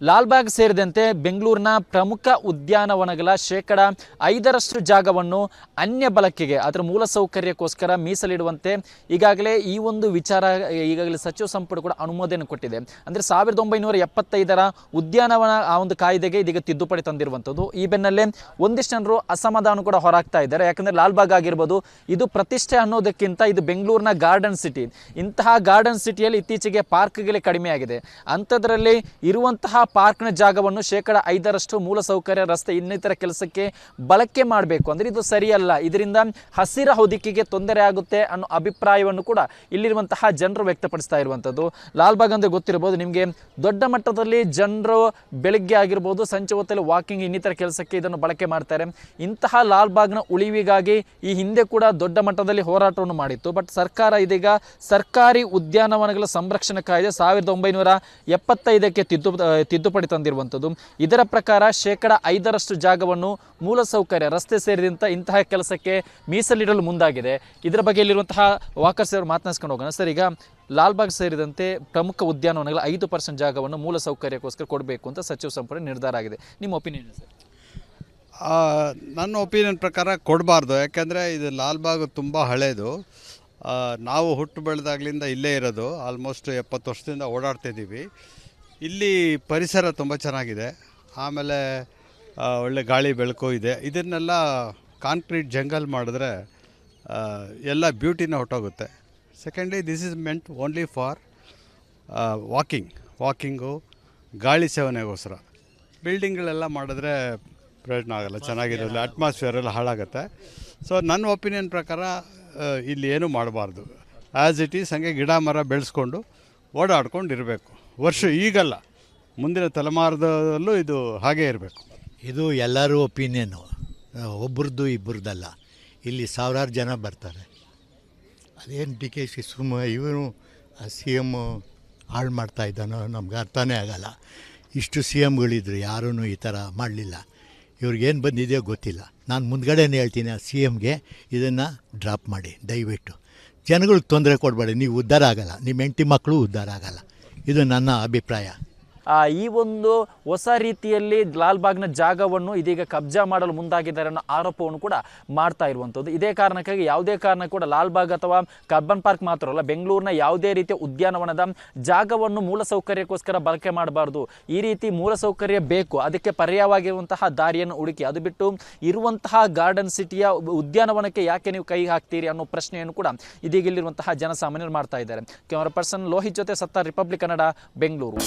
ಲಾಲ್ಬಾಗ್ ಸೇರಿದಂತೆ ಬೆಂಗಳೂರಿನ ಪ್ರಮುಖ ಉದ್ಯಾನವನಗಳ 5% ಜಾಗವನ್ನು ಅನ್ಯ ಬಳಕೆಗೆ ಅದರ ಮೂಲಸೌಕರ್ಯಕ್ಕೋಸ್ಕರ ಮೀಸಲಿಡುವಂತೆ ಈಗಾಗಲೇ ಈ ಒಂದು ವಿಚಾರ ಈಗಾಗಲೇ ಸಚಿವ ಸಂಪುಟ ಕೂಡ ಅನುಮೋದನೆ ಕೊಟ್ಟಿದೆ. ಅಂದರೆ 1975ರ ಉದ್ಯಾನವನ ಆ ಒಂದು ಕಾಯ್ದೆಗೆ ಇದೀಗ ತಿದ್ದುಪಡಿ ತಂದಿರುವಂಥದ್ದು. ಈ ಬೆನ್ನಲ್ಲೇ ಒಂದಿಷ್ಟು ಜನರು ಅಸಮಾಧಾನ ಕೂಡ ಹೊರಾಗ್ತಾ ಇದ್ದಾರೆ. ಯಾಕಂದರೆ ಲಾಲ್ಬಾಗ್ ಆಗಿರ್ಬೋದು, ಇದು ಪ್ರತಿಷ್ಠೆ ಅನ್ನೋದಕ್ಕಿಂತ ಇದು ಬೆಂಗಳೂರಿನ ಗಾರ್ಡನ್ ಸಿಟಿ. ಇಂತಹ ಗಾರ್ಡನ್ ಸಿಟಿಯಲ್ಲಿ ಇತ್ತೀಚೆಗೆ ಪಾರ್ಕ್ಗಳೇ ಕಡಿಮೆ ಆಗಿದೆ. ಅಂಥದ್ರಲ್ಲಿ ಇರುವಂತಹ ಪಾರ್ಕ್ನ ಜಾಗವನ್ನು 5% ಮೂಲಸೌಕರ್ಯ, ರಸ್ತೆ ಇನ್ನಿತರ ಕೆಲಸಕ್ಕೆ ಬಳಕೆ ಮಾಡಬೇಕು. ಅಂದರೆ ಇದು ಸರಿಯಲ್ಲ, ಇದರಿಂದ ಹಸಿರ ಹೊದಿಕೆಗೆ ತೊಂದರೆ ಆಗುತ್ತೆ ಅನ್ನೋ ಅಭಿಪ್ರಾಯವನ್ನು ಕೂಡ ಇಲ್ಲಿರುವಂತಹ ಜನರು ವ್ಯಕ್ತಪಡಿಸ್ತಾ ಇರುವಂಥದ್ದು. ಲಾಲ್ಬಾಗ್ ಅಂದರೆ ಗೊತ್ತಿರ್ಬೋದು ನಿಮಗೆ, ದೊಡ್ಡ ಮಟ್ಟದಲ್ಲಿ ಜನರು ಬೆಳಗ್ಗೆ ಆಗಿರ್ಬೋದು, ಸಂಜೆ ಹೊತ್ತಲ್ಲಿ ವಾಕಿಂಗ್ ಇನ್ನಿತರ ಕೆಲಸಕ್ಕೆ ಇದನ್ನು ಬಳಕೆ ಮಾಡ್ತಾರೆ. ಇಂತಹ ಲಾಲ್ಬಾಗ್ನ ಉಳಿವಿಗಾಗಿ ಈ ಹಿಂದೆ ಕೂಡ ದೊಡ್ಡ ಮಟ್ಟದಲ್ಲಿ ಹೋರಾಟವನ್ನು ಮಾಡಿತ್ತು. ಬಟ್ ಸರ್ಕಾರ ಇದೀಗ ಸರ್ಕಾರಿ ಉದ್ಯಾನವನಗಳ ಸಂರಕ್ಷಣಾ ಕಾಯ್ದೆ 1975ಕ್ಕೆ ತಿದ್ದುಪಡಿ ತಂದಿರುವಂಥದ್ದು. ಇದರ ಪ್ರಕಾರ 5% ಜಾಗವನ್ನು ಮೂಲಸೌಕರ್ಯ, ರಸ್ತೆ ಸೇರಿದಂತೆ ಇಂತಹ ಕೆಲಸಕ್ಕೆ ಮೀಸಲಿಡಲು ಮುಂದಾಗಿದೆ. ಇದರ ಬಗ್ಗೆ ಇಲ್ಲಿರುವಂತಹ ವಾಕರ್ಸ್ ಅವರು ಮಾತನಾಡಿಸ್ಕೊಂಡು ಹೋಗೋಣ. ಸರ್, ಈಗ ಲಾಲ್ಬಾಗ್ ಸೇರಿದಂತೆ ಪ್ರಮುಖ ಉದ್ಯಾನವನಗಳ 5% ಜಾಗವನ್ನು ಮೂಲಸೌಕರ್ಯಕ್ಕೋಸ್ಕರ ಕೊಡಬೇಕು ಅಂತ ಸಚಿವ ಸಂಪುಟ ನಿರ್ಧಾರ ಆಗಿದೆ. ನಿಮ್ಮ ಒಪಿನಿಯನ್ ಸರ್? ನನ್ನ ಒಪಿನಿಯನ್ ಪ್ರಕಾರ ಕೊಡಬಾರ್ದು. ಯಾಕೆಂದರೆ ಇದು ಲಾಲ್ಬಾಗ್ ತುಂಬ ಹಳೇದು. ನಾವು ಹುಟ್ಟು ಬೆಳೆದಾಗಲಿಂದ ಇಲ್ಲೇ ಇರೋದು. ಆಲ್ಮೋಸ್ಟ್ 70 ವರ್ಷದಿಂದ ಓಡಾಡ್ತಿದ್ದೀವಿ. ಇಲ್ಲಿ ಪರಿಸರ ತುಂಬ ಚೆನ್ನಾಗಿದೆ. ಆಮೇಲೆ ಒಳ್ಳೆ ಗಾಳಿ ಬೆಳಕು ಇದೆ. ಇದನ್ನೆಲ್ಲ ಕಾಂಕ್ರೀಟ್ ಜಂಗಲ್ ಮಾಡಿದ್ರೆ ಎಲ್ಲ ಬ್ಯೂಟಿನ ಹೊಟ್ಟೋಗುತ್ತೆ. Secondly, this is meant only for walking, ಗಾಳಿ ಸೇವನೆಗೋಸ್ಕರ. ಬಿಲ್ಡಿಂಗ್ಗಳೆಲ್ಲ ಮಾಡಿದ್ರೆ ಪ್ರಯೋಜನ ಆಗೋಲ್ಲ, ಚೆನ್ನಾಗಿರೋಲ್ಲ, ಅಟ್ಮಾಸ್ಫಿಯರ್ ಎಲ್ಲ ಹಾಳಾಗುತ್ತೆ. ಸೊ ನನ್ನ ಒಪಿನಿಯನ್ ಪ್ರಕಾರ ಇಲ್ಲಿ ಏನೂ ಮಾಡಬಾರ್ದು. ಆ್ಯಸ್ ಇಟ್ ಈಸ್ ಹಂಗೆ ಗಿಡ ಮರ ಬೆಳೆಸ್ಕೊಂಡು ಓಡಾಡ್ಕೊಂಡು ಇರಬೇಕು. ಈಗಲ್ಲ, ಮುಂದಿನ ತಲೆಮಾರದಲ್ಲೂ ಇದು ಹಾಗೇ ಇರಬೇಕು. ಇದು ಎಲ್ಲರೂ ಒಪಿನಿಯನು, ಒಬ್ರದ್ದು ಇಬ್ಬರದ್ದಲ್ಲ. ಇಲ್ಲಿ ಸಾವಿರಾರು ಜನ ಬರ್ತಾರೆ. ಅದೇನು DK ಇವನು CM ಹಾಳು ಮಾಡ್ತಾ ಇದ್ದಾನೋ ನಮ್ಗೆ ಅರ್ಥನೇ ಆಗಲ್ಲ. ಇಷ್ಟು CMಗಳಿದ್ರು, ಯಾರೂ ಈ ಥರ ಮಾಡಲಿಲ್ಲ. ಇವ್ರಿಗೇನು ಬಂದಿದೆಯೋ ಗೊತ್ತಿಲ್ಲ. ನಾನು ಮುಂದ್ಗಡೆನೇ ಹೇಳ್ತೀನಿ, CMಗೆ ಇದನ್ನು ಡ್ರಾಪ್ ಮಾಡಿ ದಯವಿಟ್ಟು. ಜನಗಳಿಗೆ ತೊಂದರೆ ಕೊಡಬೇಡಿ, ನೀವು ಉದ್ಧಾರ ಆಗಲ್ಲ, ನಿಮ್ಮ ಹೆಂಡತಿ ಮಕ್ಕಳು ಉದ್ಧಾರ ಆಗಲ್ಲ. ಇದು ನನ್ನ ಅಭಿಪ್ರಾಯ. ಈ ಒಂದು ಹೊಸ ರೀತಿಯಲ್ಲಿ ಲಾಲ್ಬಾಗ್ನ ಜಾಗವನ್ನು ಇದೀಗ ಕಬ್ಜಾ ಮಾಡಲು ಮುಂದಾಗಿದ್ದಾರೆ ಅನ್ನೋ ಆರೋಪವನ್ನು ಕೂಡ ಮಾಡ್ತಾ ಇರುವಂಥದ್ದು. ಇದೇ ಕಾರಣಕ್ಕಾಗಿ ಯಾವುದೇ ಕಾರಣ ಕೂಡ ಲಾಲ್ಬಾಗ್ ಅಥವಾ ಕಬ್ಬನ್ ಪಾರ್ಕ್ ಮಾತ್ರ ಅಲ್ಲ, ಬೆಂಗಳೂರಿನ ಯಾವುದೇ ರೀತಿಯ ಉದ್ಯಾನವನದ ಜಾಗವನ್ನು ಮೂಲಸೌಕರ್ಯಕ್ಕೋಸ್ಕರ ಬಳಕೆ ಮಾಡಬಾರ್ದು. ಈ ರೀತಿ ಮೂಲಸೌಕರ್ಯ ಬೇಕು, ಅದಕ್ಕೆ ಪರ್ಯಾಯವಾಗಿರುವಂತಹ ದಾರಿಯನ್ನು ಹುಡುಕಿ, ಅದು ಬಿಟ್ಟು ಇರುವಂತಹ ಗಾರ್ಡನ್ ಸಿಟಿಯ ಉದ್ಯಾನವನಕ್ಕೆ ಯಾಕೆ ನೀವು ಕೈ ಹಾಕ್ತೀರಿ ಅನ್ನೋ ಪ್ರಶ್ನೆಯನ್ನು ಕೂಡ ಇದೀಗ ಇಲ್ಲಿರುವಂತಹ ಜನಸಾಮಾನ್ಯರು ಮಾಡ್ತಾ ಇದ್ದಾರೆ. ಕ್ಯಾಮರಾ ಪರ್ಸನ್ ಲೋಹಿತ್ ಜೊತೆ ಸತ್ತಾರ್, ರಿಪಬ್ಲಿಕ್ ಕನ್ನಡ, ಬೆಂಗಳೂರು.